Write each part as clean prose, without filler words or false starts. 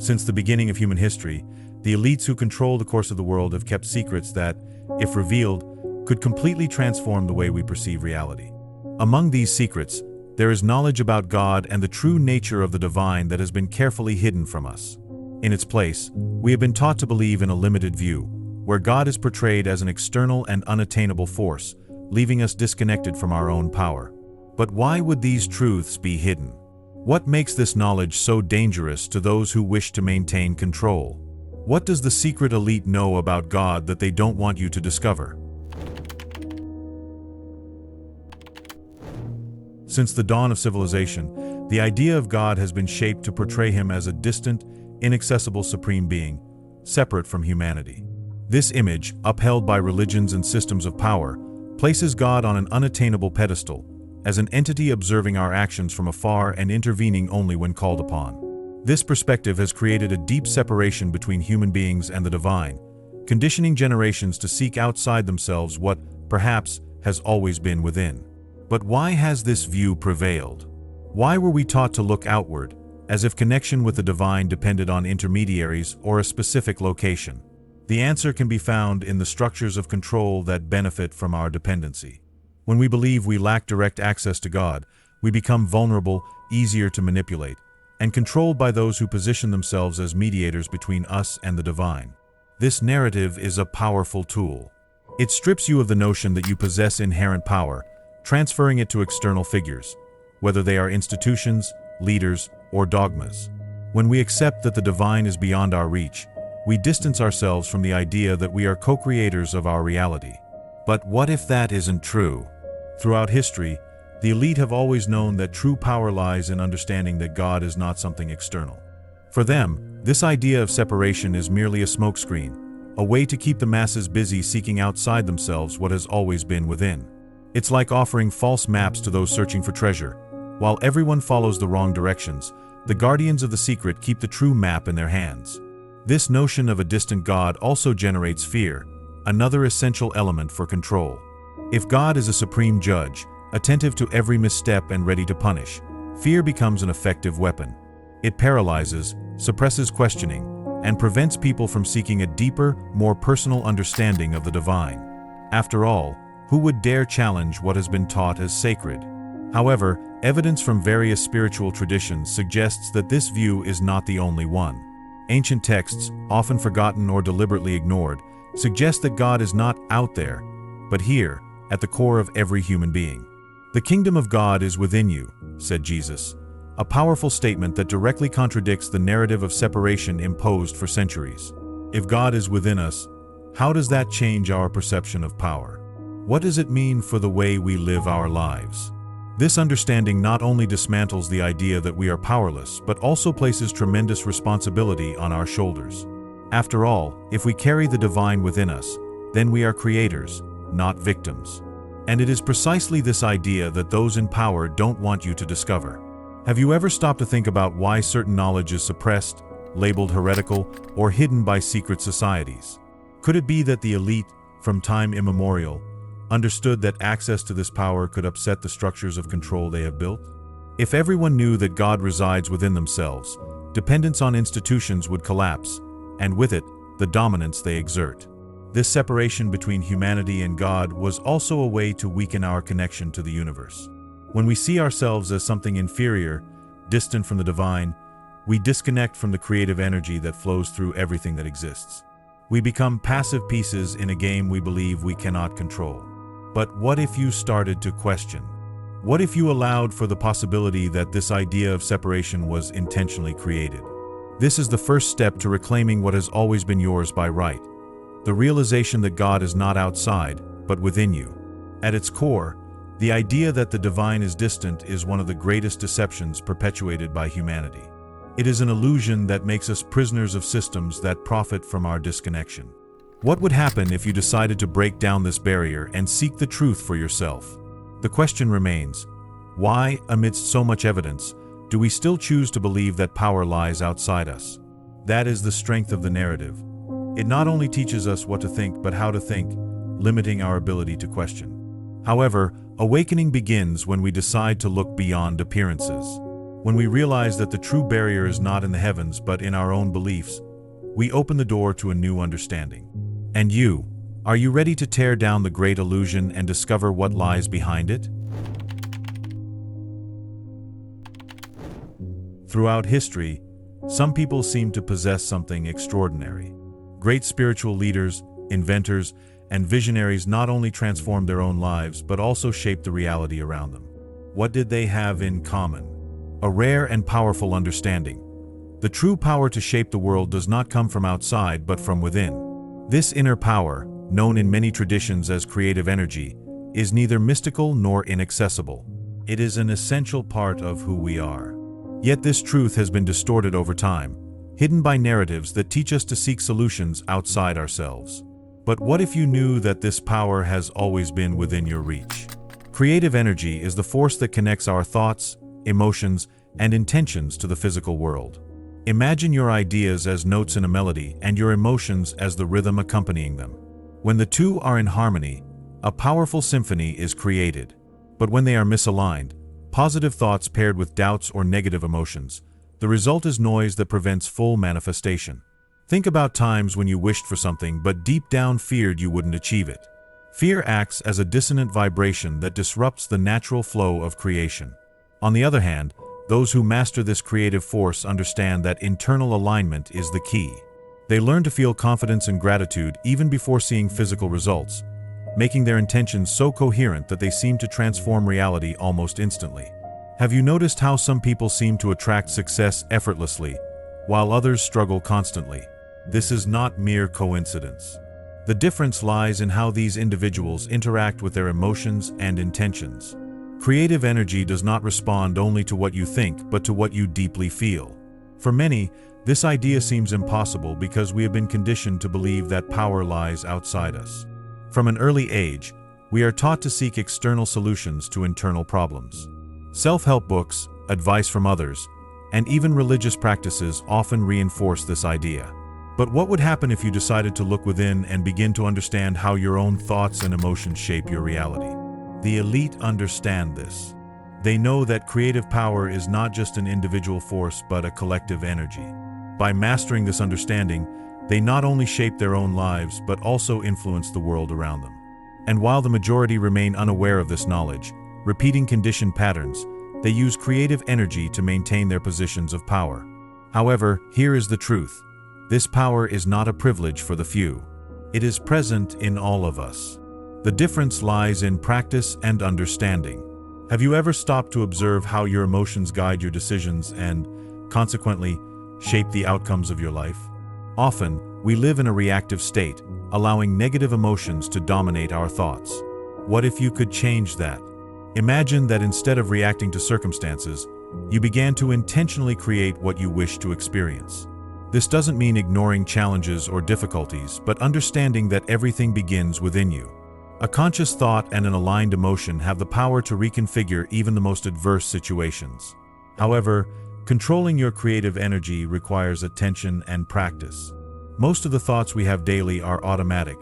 Since the beginning of human history, the elites who control the course of the world have kept secrets that, if revealed, could completely transform the way we perceive reality. Among these secrets, there is knowledge about God and the true nature of the divine that has been carefully hidden from us. In its place, we have been taught to believe in a limited view, where God is portrayed as an external and unattainable force, leaving us disconnected from our own power. But why would these truths be hidden? What makes this knowledge so dangerous to those who wish to maintain control? What does the secret elite know about God that they don't want you to discover? Since the dawn of civilization, the idea of God has been shaped to portray him as a distant, inaccessible supreme being, separate from humanity. This image, upheld by religions and systems of power, places God on an unattainable pedestal, as an entity observing our actions from afar and intervening only when called upon. This perspective has created a deep separation between human beings and the divine, conditioning generations to seek outside themselves what, perhaps, has always been within. But why has this view prevailed? Why were we taught to look outward, as if connection with the divine depended on intermediaries or a specific location? The answer can be found in the structures of control that benefit from our dependency. When we believe we lack direct access to God, we become vulnerable, easier to manipulate, and controlled by those who position themselves as mediators between us and the divine. This narrative is a powerful tool. It strips you of the notion that you possess inherent power, transferring it to external figures, whether they are institutions, leaders, or dogmas. When we accept that the divine is beyond our reach, we distance ourselves from the idea that we are co-creators of our reality. But what if that isn't true? Throughout history, the elite have always known that true power lies in understanding that God is not something external. For them, this idea of separation is merely a smokescreen, a way to keep the masses busy seeking outside themselves what has always been within. It's like offering false maps to those searching for treasure. While everyone follows the wrong directions, the guardians of the secret keep the true map in their hands. This notion of a distant God also generates fear, another essential element for control. If God is a supreme judge, attentive to every misstep and ready to punish, fear becomes an effective weapon. It paralyzes, suppresses questioning, and prevents people from seeking a deeper, more personal understanding of the divine. After all, who would dare challenge what has been taught as sacred? However, evidence from various spiritual traditions suggests that this view is not the only one. Ancient texts, often forgotten or deliberately ignored, suggest that God is not out there, but here, at the core of every human being. "The kingdom of God is within you," said Jesus, a powerful statement that directly contradicts the narrative of separation imposed for centuries. If God is within us, how does that change our perception of power? What does it mean for the way we live our lives? This understanding not only dismantles the idea that we are powerless, but also places tremendous responsibility on our shoulders. After all, if we carry the divine within us, then we are creators, not victims. And it is precisely this idea that those in power don't want you to discover. Have you ever stopped to think about why certain knowledge is suppressed, labeled heretical, or hidden by secret societies? Could it be that the elite, from time immemorial, understood that access to this power could upset the structures of control they have built? If everyone knew that God resides within themselves, dependence on institutions would collapse, and with it, the dominance they exert. This separation between humanity and God was also a way to weaken our connection to the universe. When we see ourselves as something inferior, distant from the divine, we disconnect from the creative energy that flows through everything that exists. We become passive pieces in a game we believe we cannot control. But what if you started to question? What if you allowed for the possibility that this idea of separation was intentionally created? This is the first step to reclaiming what has always been yours by right. The realization that God is not outside, but within you. At its core, the idea that the divine is distant is one of the greatest deceptions perpetuated by humanity. It is an illusion that makes us prisoners of systems that profit from our disconnection. What would happen if you decided to break down this barrier and seek the truth for yourself? The question remains, why, amidst so much evidence, do we still choose to believe that power lies outside us? That is the strength of the narrative. It not only teaches us what to think, but how to think, limiting our ability to question. However, awakening begins when we decide to look beyond appearances. When we realize that the true barrier is not in the heavens but in our own beliefs, we open the door to a new understanding. And you, are you ready to tear down the great illusion and discover what lies behind it? Throughout history, some people seem to possess something extraordinary. Great spiritual leaders, inventors, and visionaries not only transformed their own lives but also shaped the reality around them. What did they have in common? A rare and powerful understanding. The true power to shape the world does not come from outside but from within. This inner power, known in many traditions as creative energy, is neither mystical nor inaccessible. It is an essential part of who we are. Yet this truth has been distorted over time, hidden by narratives that teach us to seek solutions outside ourselves. But what if you knew that this power has always been within your reach? Creative energy is the force that connects our thoughts, emotions, and intentions to the physical world. Imagine your ideas as notes in a melody and your emotions as the rhythm accompanying them. When the two are in harmony, a powerful symphony is created. But when they are misaligned, positive thoughts paired with doubts or negative emotions, the result is noise that prevents full manifestation. Think about times when you wished for something but deep down feared you wouldn't achieve it. Fear acts as a dissonant vibration that disrupts the natural flow of creation. On the other hand, those who master this creative force understand that internal alignment is the key. They learn to feel confidence and gratitude even before seeing physical results, making their intentions so coherent that they seem to transform reality almost instantly. Have you noticed how some people seem to attract success effortlessly, while others struggle constantly? This is not mere coincidence. The difference lies in how these individuals interact with their emotions and intentions. Creative energy does not respond only to what you think, but to what you deeply feel. For many, this idea seems impossible because we have been conditioned to believe that power lies outside us. From an early age, we are taught to seek external solutions to internal problems. Self-help books, advice from others, and even religious practices often reinforce this idea. But what would happen if you decided to look within and begin to understand how your own thoughts and emotions shape your reality? The elite understand this. They know that creative power is not just an individual force but a collective energy. By mastering this understanding, they not only shape their own lives but also influence the world around them. And while the majority remain unaware of this knowledge, repeating conditioned patterns, they use creative energy to maintain their positions of power. However, here is the truth. This power is not a privilege for the few. It is present in all of us. The difference lies in practice and understanding. Have you ever stopped to observe how your emotions guide your decisions and, consequently, shape the outcomes of your life? Often, we live in a reactive state, allowing negative emotions to dominate our thoughts. What if you could change that? Imagine that instead of reacting to circumstances, you began to intentionally create what you wish to experience. This doesn't mean ignoring challenges or difficulties, but understanding that everything begins within you. A conscious thought and an aligned emotion have the power to reconfigure even the most adverse situations. However, controlling your creative energy requires attention and practice. Most of the thoughts we have daily are automatic,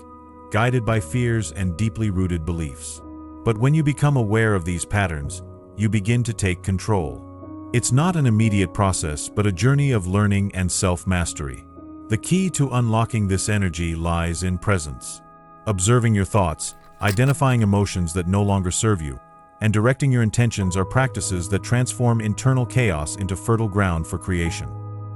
guided by fears and deeply rooted beliefs. But when you become aware of these patterns, you begin to take control. It's not an immediate process, but a journey of learning and self-mastery. The key to unlocking this energy lies in presence. Observing your thoughts, identifying emotions that no longer serve you, and directing your intentions are practices that transform internal chaos into fertile ground for creation.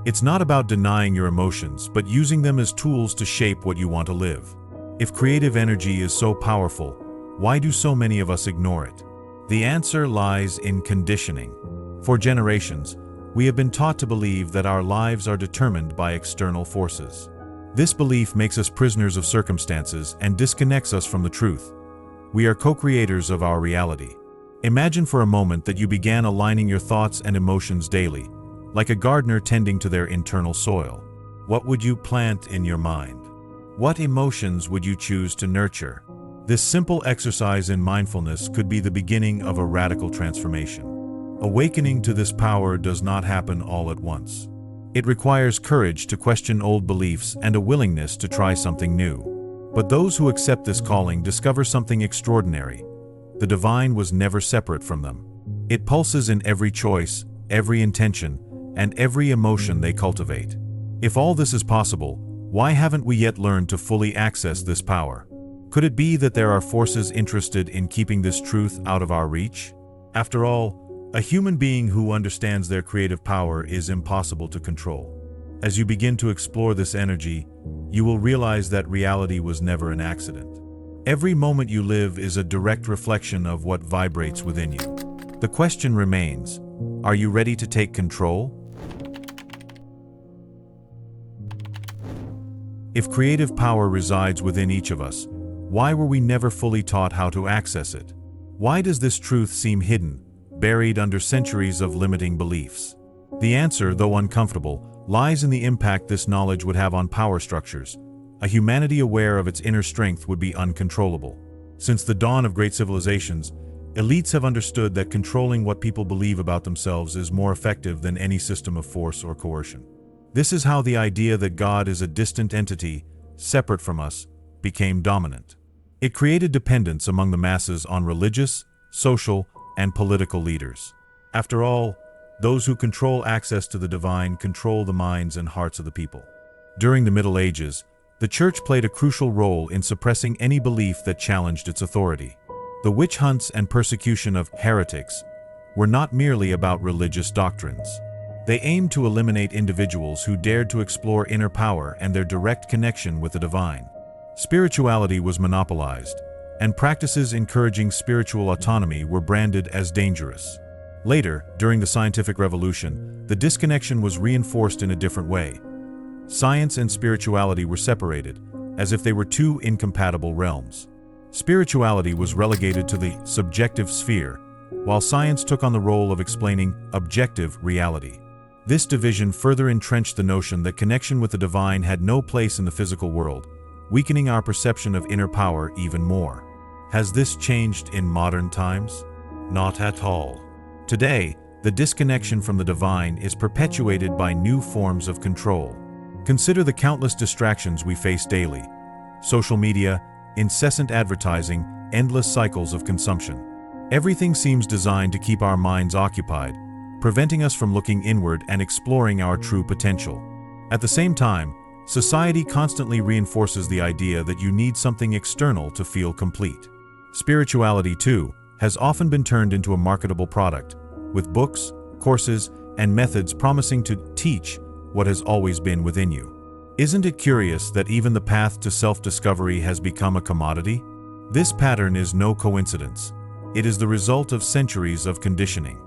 It's not about denying your emotions, but using them as tools to shape what you want to live. If creative energy is so powerful, why do so many of us ignore it? The answer lies in conditioning. For generations, we have been taught to believe that our lives are determined by external forces. This belief makes us prisoners of circumstances and disconnects us from the truth. We are co-creators of our reality. Imagine for a moment that you began aligning your thoughts and emotions daily, like a gardener tending to their internal soil. What would you plant in your mind? What emotions would you choose to nurture? This simple exercise in mindfulness could be the beginning of a radical transformation. Awakening to this power does not happen all at once. It requires courage to question old beliefs and a willingness to try something new. But those who accept this calling discover something extraordinary. The divine was never separate from them. It pulses in every choice, every intention, and every emotion they cultivate. If all this is possible, why haven't we yet learned to fully access this power? Could it be that there are forces interested in keeping this truth out of our reach? After all, a human being who understands their creative power is impossible to control. As you begin to explore this energy, you will realize that reality was never an accident. Every moment you live is a direct reflection of what vibrates within you. The question remains, are you ready to take control? If creative power resides within each of us, why were we never fully taught how to access it? Why does this truth seem hidden, buried under centuries of limiting beliefs? The answer, though uncomfortable, lies in the impact this knowledge would have on power structures. A humanity aware of its inner strength would be uncontrollable. Since the dawn of great civilizations, elites have understood that controlling what people believe about themselves is more effective than any system of force or coercion. This is how the idea that God is a distant entity, separate from us, became dominant. It created dependence among the masses on religious, social, and political leaders. After all, those who control access to the divine control the minds and hearts of the people. During the Middle Ages, the Church played a crucial role in suppressing any belief that challenged its authority. The witch hunts and persecution of heretics were not merely about religious doctrines. They aimed to eliminate individuals who dared to explore inner power and their direct connection with the divine. Spirituality was monopolized, and practices encouraging spiritual autonomy were branded as dangerous. Later, during the scientific revolution, the disconnection was reinforced in a different way. Science and spirituality were separated, as if they were two incompatible realms. Spirituality was relegated to the subjective sphere, while science took on the role of explaining objective reality. This division further entrenched the notion that connection with the divine had no place in the physical world, weakening our perception of inner power even more. Has this changed in modern times? Not at all. Today, the disconnection from the divine is perpetuated by new forms of control. Consider the countless distractions we face daily: social media, incessant advertising, endless cycles of consumption. Everything seems designed to keep our minds occupied, preventing us from looking inward and exploring our true potential. At the same time, society constantly reinforces the idea that you need something external to feel complete. Spirituality, too, has often been turned into a marketable product, with books, courses, and methods promising to teach what has always been within you. Isn't it curious that even the path to self-discovery has become a commodity? This pattern is no coincidence. It is the result of centuries of conditioning.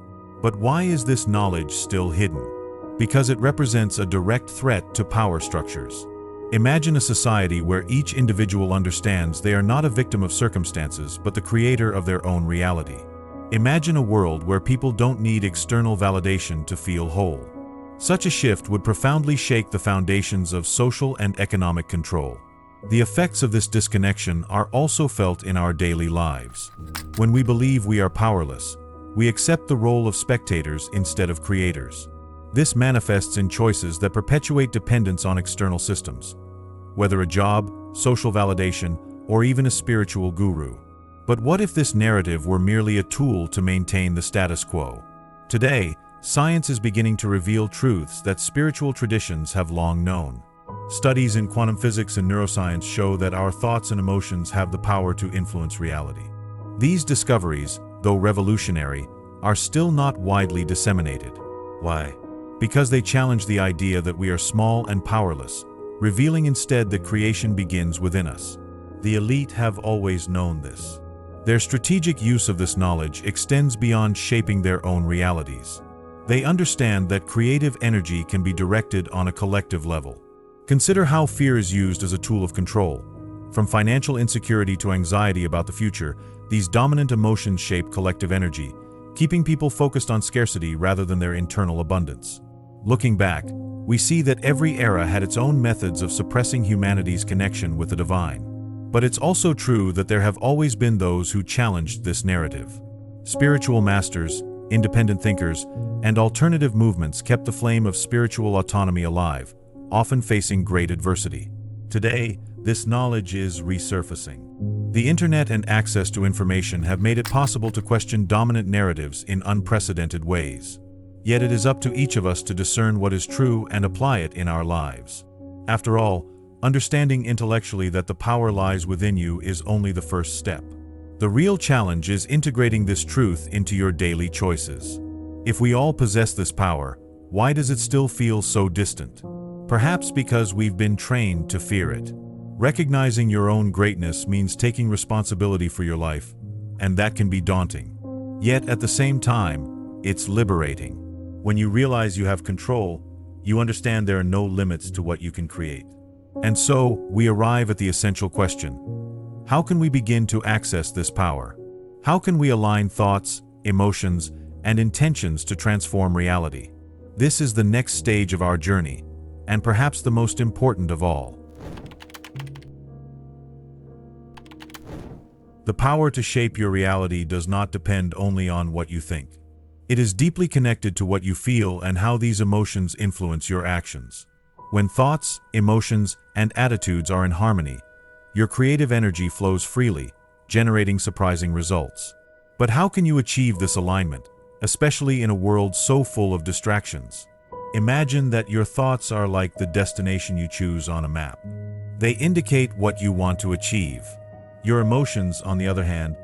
But why is this knowledge still hidden? Because it represents a direct threat to power structures. Imagine a society where each individual understands they are not a victim of circumstances but the creator of their own reality. Imagine a world where people don't need external validation to feel whole. Such a shift would profoundly shake the foundations of social and economic control. The effects of this disconnection are also felt in our daily lives. When we believe we are powerless, we accept the role of spectators instead of creators. This manifests in choices that perpetuate dependence on external systems, whether a job, social validation, or even a spiritual guru. But what if this narrative were merely a tool to maintain the status quo? Today, science is beginning to reveal truths that spiritual traditions have long known. Studies in quantum physics and neuroscience show that our thoughts and emotions have the power to influence reality. These discoveries, though revolutionary, are still not widely disseminated. Why? Because they challenge the idea that we are small and powerless, revealing instead that creation begins within us. The elite have always known this. Their strategic use of this knowledge extends beyond shaping their own realities. They understand that creative energy can be directed on a collective level. Consider how fear is used as a tool of control. From financial insecurity to anxiety about the future, these dominant emotions shape collective energy, keeping people focused on scarcity rather than their internal abundance. Looking back, we see that every era had its own methods of suppressing humanity's connection with the divine. But it's also true that there have always been those who challenged this narrative. Spiritual masters, independent thinkers, and alternative movements kept the flame of spiritual autonomy alive, often facing great adversity. Today, this knowledge is resurfacing. The internet and access to information have made it possible to question dominant narratives in unprecedented ways. Yet it is up to each of us to discern what is true and apply it in our lives. After all, understanding intellectually that the power lies within you is only the first step. The real challenge is integrating this truth into your daily choices. If we all possess this power, why does it still feel so distant? Perhaps because we've been trained to fear it. Recognizing your own greatness means taking responsibility for your life, and that can be daunting. Yet at the same time, it's liberating. When you realize you have control, you understand there are no limits to what you can create. And so, we arrive at the essential question: how can we begin to access this power? How can we align thoughts, emotions, and intentions to transform reality? This is the next stage of our journey, and perhaps the most important of all. The power to shape your reality does not depend only on what you think. It is deeply connected to what you feel and how these emotions influence your actions. When thoughts, emotions, and attitudes are in harmony, your creative energy flows freely, generating surprising results. But how can you achieve this alignment, especially in a world so full of distractions? Imagine that your thoughts are like the destination you choose on a map. They indicate what you want to achieve. Your emotions, on the other hand,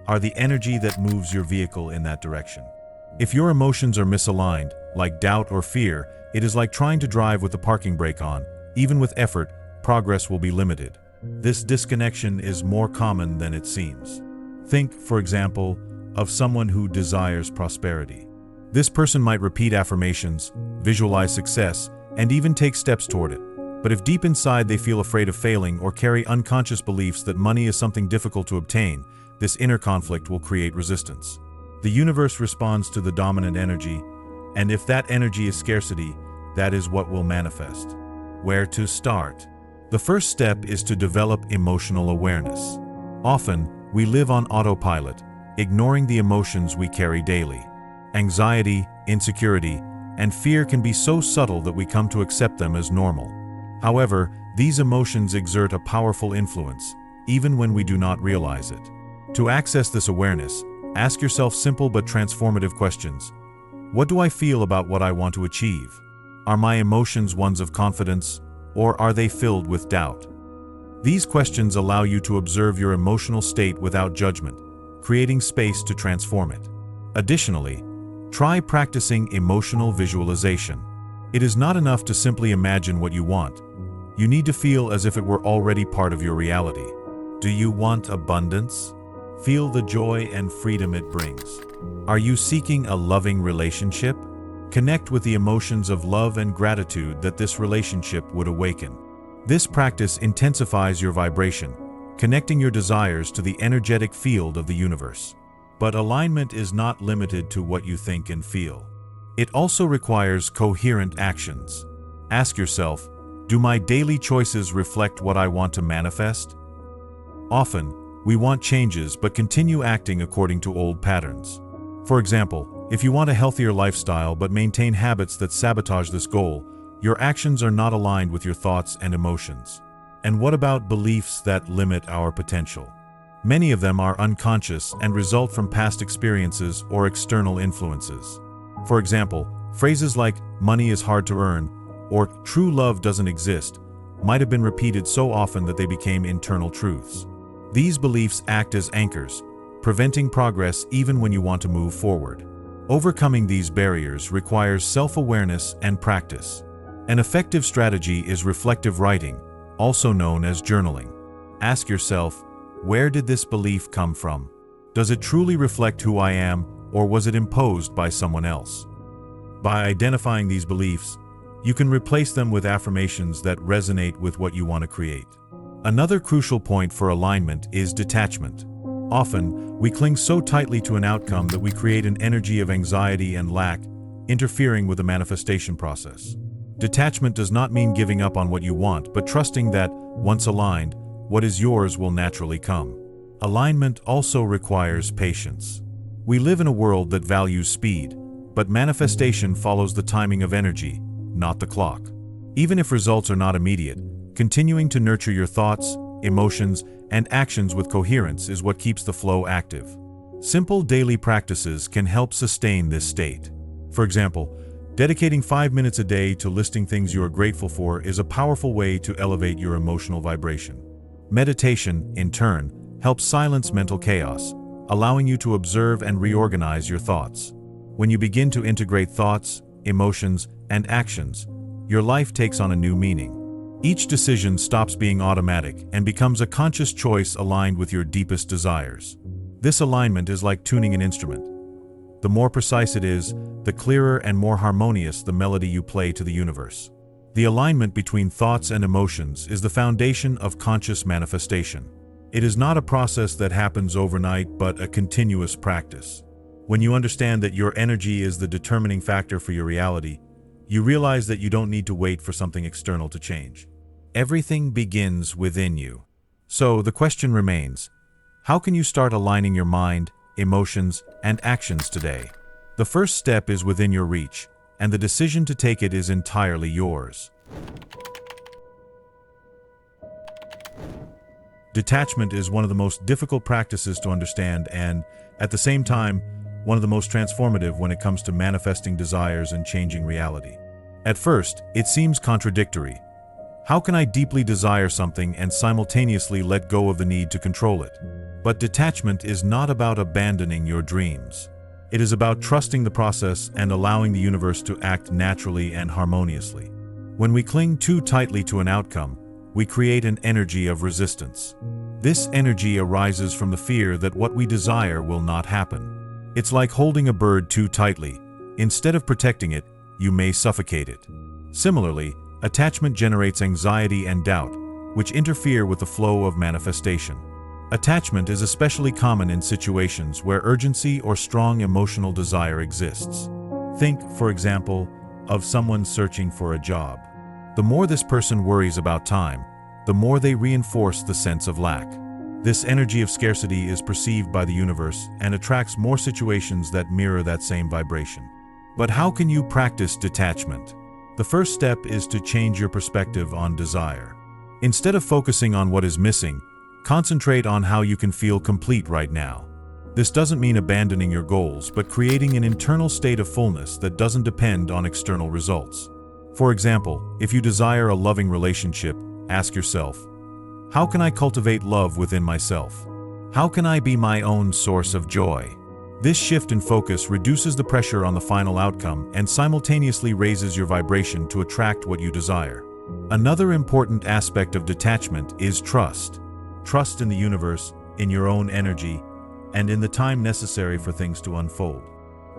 are the energy that moves your vehicle in that direction. If your emotions are misaligned, like doubt or fear, it is like trying to drive with the parking brake on. Even with effort, progress will be limited. This disconnection is more common than it seems. Think, for example, of someone who desires prosperity. This person might repeat affirmations, visualize success, and even take steps toward it. But if deep inside they feel afraid of failing or carry unconscious beliefs that money is something difficult to obtain, this inner conflict will create resistance. The universe responds to the dominant energy, and if that energy is scarcity, that is what will manifest. Where to start? The first step is to develop emotional awareness. Often, we live on autopilot, ignoring the emotions we carry daily. Anxiety, insecurity, and fear can be so subtle that we come to accept them as normal. However, these emotions exert a powerful influence, even when we do not realize it. To access this awareness, ask yourself simple but transformative questions. What do I feel about what I want to achieve? Are my emotions ones of confidence, or are they filled with doubt? These questions allow you to observe your emotional state without judgment, creating space to transform it. Additionally, try practicing emotional visualization. It is not enough to simply imagine what you want. You need to feel as if it were already part of your reality. Do you want abundance? Feel the joy and freedom it brings. Are you seeking a loving relationship? Connect with the emotions of love and gratitude that this relationship would awaken. This practice intensifies your vibration, connecting your desires to the energetic field of the universe. But alignment is not limited to what you think and feel. It also requires coherent actions. Ask yourself, do my daily choices reflect what I want to manifest? Often, we want changes but continue acting according to old patterns. For example, if you want a healthier lifestyle but maintain habits that sabotage this goal, your actions are not aligned with your thoughts and emotions. And what about beliefs that limit our potential? Many of them are unconscious and result from past experiences or external influences. For example, phrases like "money is hard to earn" or "true love doesn't exist" might have been repeated so often that they became internal truths. These beliefs act as anchors, preventing progress even when you want to move forward. Overcoming these barriers requires self-awareness and practice. An effective strategy is reflective writing, also known as journaling. Ask yourself, where did this belief come from? Does it truly reflect who I am, or was it imposed by someone else? By identifying these beliefs, you can replace them with affirmations that resonate with what you want to create. Another crucial point for alignment is detachment. Often, we cling so tightly to an outcome that we create an energy of anxiety and lack, interfering with the manifestation process. Detachment does not mean giving up on what you want, but trusting that, once aligned, what is yours will naturally come. Alignment also requires patience. We live in a world that values speed, but manifestation follows the timing of energy, not the clock. Even if results are not immediate, continuing to nurture your thoughts, emotions, and actions with coherence is what keeps the flow active. Simple daily practices can help sustain this state. For example, dedicating 5 minutes a day to listing things you are grateful for is a powerful way to elevate your emotional vibration. Meditation, in turn, helps silence mental chaos, allowing you to observe and reorganize your thoughts. When you begin to integrate thoughts, emotions, and actions, your life takes on a new meaning. Each decision stops being automatic and becomes a conscious choice aligned with your deepest desires. This alignment is like tuning an instrument. The more precise it is, the clearer and more harmonious the melody you play to the universe. The alignment between thoughts and emotions is the foundation of conscious manifestation. It is not a process that happens overnight, but a continuous practice. When you understand that your energy is the determining factor for your reality, you realize that you don't need to wait for something external to change. Everything begins within you. So the question remains, how can you start aligning your mind, emotions, and actions today? The first step is within your reach, and the decision to take it is entirely yours. Detachment is one of the most difficult practices to understand and, at the same time, one of the most transformative when it comes to manifesting desires and changing reality. At first, it seems contradictory. How can I deeply desire something and simultaneously let go of the need to control it? But detachment is not about abandoning your dreams. It is about trusting the process and allowing the universe to act naturally and harmoniously. When we cling too tightly to an outcome, we create an energy of resistance. This energy arises from the fear that what we desire will not happen. It's like holding a bird too tightly. Instead of protecting it, you may suffocate it. Similarly, attachment generates anxiety and doubt, which interfere with the flow of manifestation. Attachment is especially common in situations where urgency or strong emotional desire exists. Think, for example, of someone searching for a job. The more this person worries about time, the more they reinforce the sense of lack. This energy of scarcity is perceived by the universe and attracts more situations that mirror that same vibration. But how can you practice detachment? The first step is to change your perspective on desire. Instead of focusing on what is missing, concentrate on how you can feel complete right now. This doesn't mean abandoning your goals, but creating an internal state of fullness that doesn't depend on external results. For example, if you desire a loving relationship, ask yourself, how can I cultivate love within myself? How can I be my own source of joy? This shift in focus reduces the pressure on the final outcome and simultaneously raises your vibration to attract what you desire. Another important aspect of detachment is trust. Trust in the universe, in your own energy, and in the time necessary for things to unfold.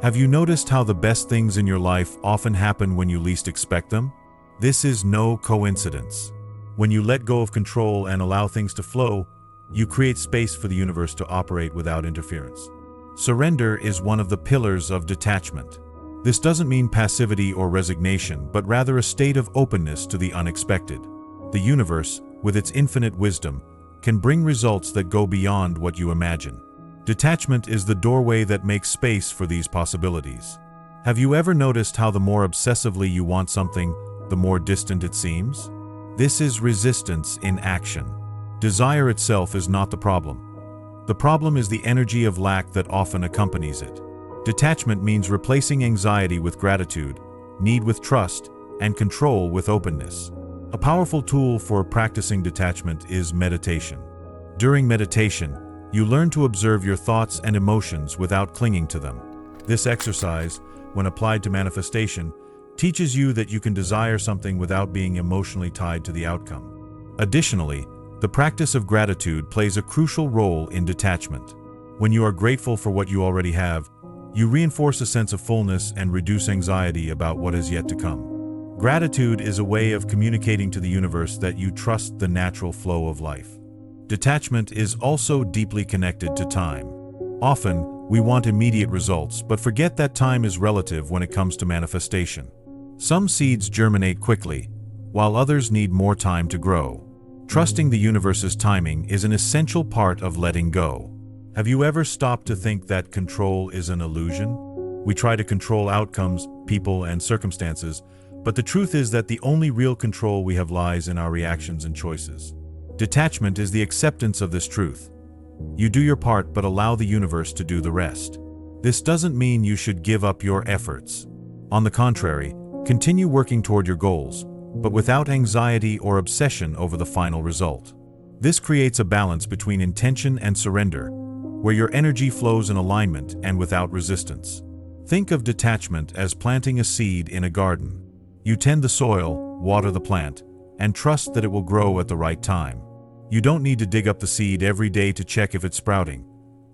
Have you noticed how the best things in your life often happen when you least expect them? This is no coincidence. When you let go of control and allow things to flow, you create space for the universe to operate without interference. Surrender is one of the pillars of detachment. This doesn't mean passivity or resignation, but rather a state of openness to the unexpected. The universe, with its infinite wisdom, can bring results that go beyond what you imagine. Detachment is the doorway that makes space for these possibilities. Have you ever noticed how the more obsessively you want something, the more distant it seems? This is resistance in action. Desire itself is not the problem. The problem is the energy of lack that often accompanies it. Detachment means replacing anxiety with gratitude, need with trust, and control with openness. A powerful tool for practicing detachment is meditation. During meditation, you learn to observe your thoughts and emotions without clinging to them. This exercise, when applied to manifestation, teaches you that you can desire something without being emotionally tied to the outcome. Additionally, the practice of gratitude plays a crucial role in detachment. When you are grateful for what you already have, you reinforce a sense of fullness and reduce anxiety about what is yet to come. Gratitude is a way of communicating to the universe that you trust the natural flow of life. Detachment is also deeply connected to time. Often, we want immediate results, but forget that time is relative when it comes to manifestation. Some seeds germinate quickly, while others need more time to grow. Trusting the universe's timing is an essential part of letting go. Have you ever stopped to think that control is an illusion? We try to control outcomes, people, and circumstances, but the truth is that the only real control we have lies in our reactions and choices. Detachment is the acceptance of this truth. You do your part, but allow the universe to do the rest. This doesn't mean you should give up your efforts. On the contrary, continue working toward your goals, but without anxiety or obsession over the final result. This creates a balance between intention and surrender, where your energy flows in alignment and without resistance. Think of detachment as planting a seed in a garden. You tend the soil, water the plant, and trust that it will grow at the right time. You don't need to dig up the seed every day to check if it's sprouting.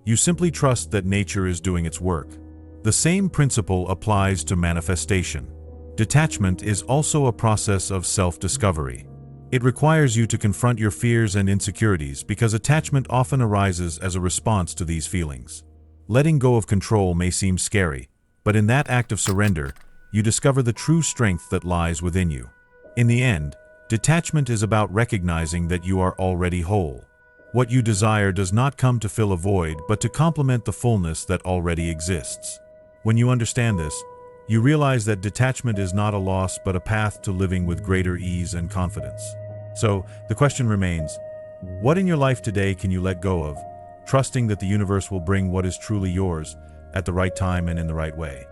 You simply trust that nature is doing its work. The same principle applies to manifestation. Detachment is also a process of self-discovery. It requires you to confront your fears and insecurities because attachment often arises as a response to these feelings. Letting go of control may seem scary, but in that act of surrender, you discover the true strength that lies within you. In the end, detachment is about recognizing that you are already whole. What you desire does not come to fill a void, but to complement the fullness that already exists. When you understand this, you realize that detachment is not a loss but a path to living with greater ease and confidence. So, the question remains, what in your life today can you let go of, trusting that the universe will bring what is truly yours at the right time and in the right way?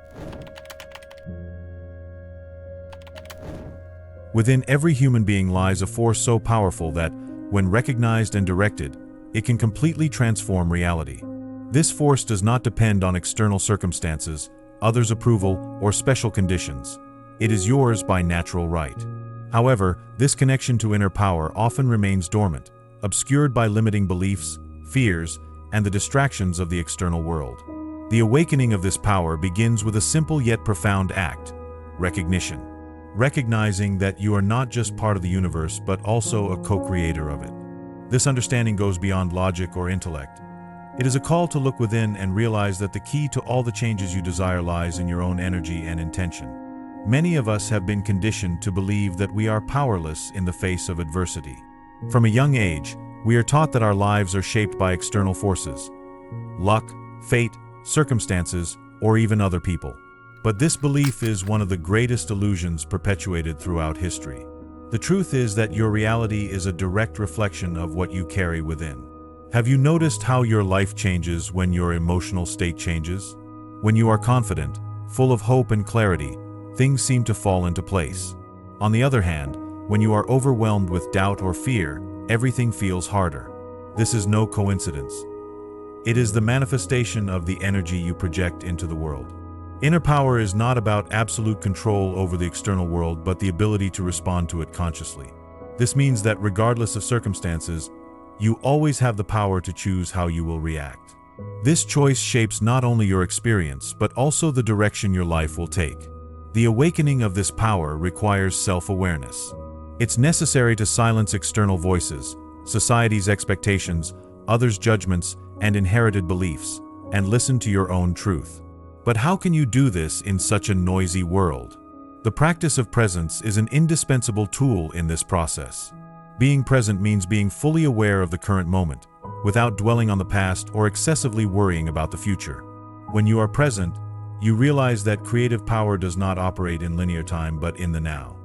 Within every human being lies a force so powerful that, when recognized and directed, it can completely transform reality. This force does not depend on external circumstances, others' approval, or special conditions. It is yours by natural right. However, this connection to inner power often remains dormant, obscured by limiting beliefs, fears, and the distractions of the external world. The awakening of this power begins with a simple yet profound act: recognition. Recognizing that you are not just part of the universe but also a co-creator of it. This understanding goes beyond logic or intellect. It is a call to look within and realize that the key to all the changes you desire lies in your own energy and intention. Many of us have been conditioned to believe that we are powerless in the face of adversity. From a young age, we are taught that our lives are shaped by external forces: luck, fate, circumstances, or even other people. But this belief is one of the greatest illusions perpetuated throughout history. The truth is that your reality is a direct reflection of what you carry within. Have you noticed how your life changes when your emotional state changes? When you are confident, full of hope and clarity, things seem to fall into place. On the other hand, when you are overwhelmed with doubt or fear, everything feels harder. This is no coincidence. It is the manifestation of the energy you project into the world. Inner power is not about absolute control over the external world, but the ability to respond to it consciously. This means that regardless of circumstances, you always have the power to choose how you will react. This choice shapes not only your experience, but also the direction your life will take. The awakening of this power requires self-awareness. It's necessary to silence external voices, society's expectations, others' judgments, and inherited beliefs, and listen to your own truth. But how can you do this in such a noisy world? The practice of presence is an indispensable tool in this process. Being present means being fully aware of the current moment, without dwelling on the past or excessively worrying about the future. When you are present, you realize that creative power does not operate in linear time but in the now.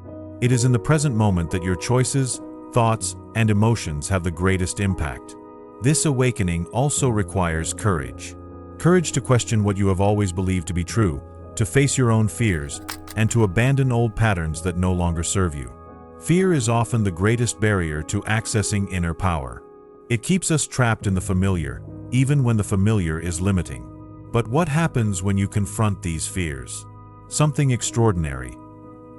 It is in the present moment that your choices, thoughts, and emotions have the greatest impact. This awakening also requires courage. Courage to question what you have always believed to be true, to face your own fears, and to abandon old patterns that no longer serve you. Fear is often the greatest barrier to accessing inner power. It keeps us trapped in the familiar, even when the familiar is limiting. But what happens when you confront these fears? Something extraordinary.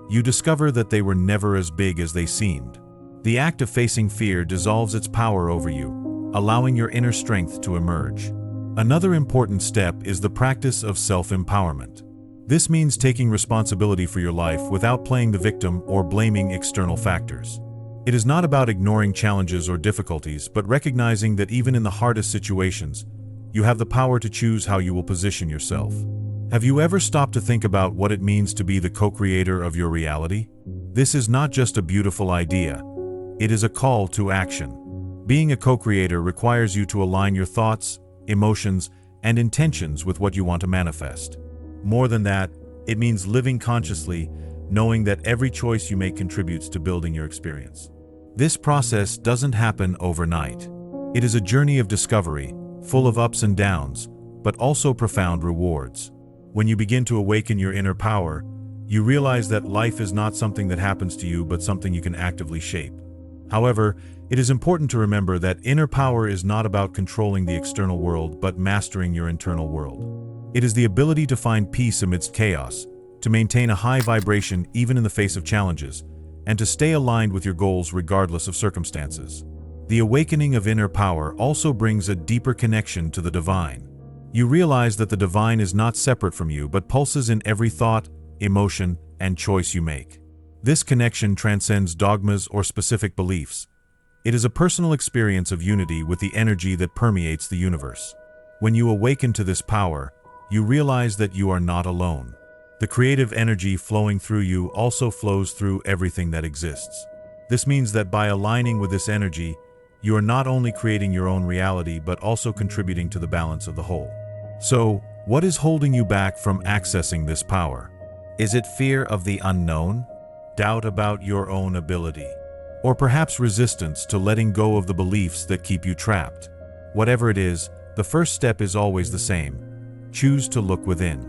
You discover that they were never as big as they seemed. The act of facing fear dissolves its power over you, allowing your inner strength to emerge. Another important step is the practice of self-empowerment. This means taking responsibility for your life without playing the victim or blaming external factors. It is not about ignoring challenges or difficulties, but recognizing that even in the hardest situations, you have the power to choose how you will position yourself. Have you ever stopped to think about what it means to be the co-creator of your reality? This is not just a beautiful idea. It is a call to action. Being a co-creator requires you to align your thoughts, emotions, and intentions with what you want to manifest. More than that, it means living consciously, knowing that every choice you make contributes to building your experience. This process doesn't happen overnight. It is a journey of discovery, full of ups and downs, but also profound rewards. When you begin to awaken your inner power, You realize that life is not something that happens to you, but something you can actively shape. However, it is important to remember that inner power is not about controlling the external world, but mastering your internal world. It is the ability to find peace amidst chaos, to maintain a high vibration even in the face of challenges, and to stay aligned with your goals regardless of circumstances. The awakening of inner power also brings a deeper connection to the divine. You realize that the divine is not separate from you, but pulses in every thought, emotion, and choice you make. This connection transcends dogmas or specific beliefs. It is a personal experience of unity with the energy that permeates the universe. When you awaken to this power, you realize that you are not alone. The creative energy flowing through you also flows through everything that exists. This means that by aligning with this energy, you are not only creating your own reality, but also contributing to the balance of the whole. So, what is holding you back from accessing this power? Is it fear of the unknown? Doubt about your own ability? Or perhaps resistance to letting go of the beliefs that keep you trapped? Whatever it is, the first step is always the same. Choose to look within.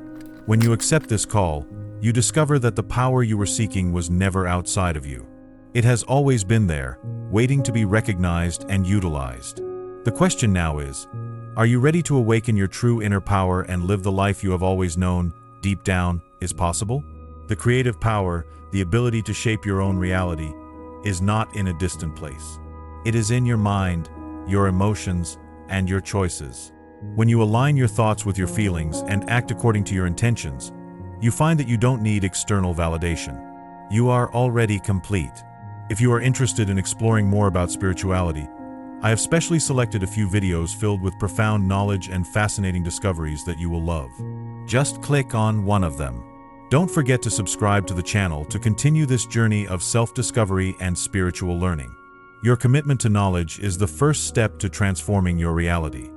When you accept this call, you discover that the power you were seeking was never outside of you. It has always been there, waiting to be recognized and utilized. The question now is, are you ready to awaken your true inner power and live the life you have always known, deep down, is possible? The creative power, the ability to shape your own reality, is not in a distant place. It is in your mind, your emotions, and your choices. When you align your thoughts with your feelings and act according to your intentions, you find that you don't need external validation. You are already complete. If you are interested in exploring more about spirituality, I have specially selected a few videos filled with profound knowledge and fascinating discoveries that you will love. Just click on one of them. Don't forget to subscribe to the channel to continue this journey of self-discovery and spiritual learning. Your commitment to knowledge is the first step to transforming your reality.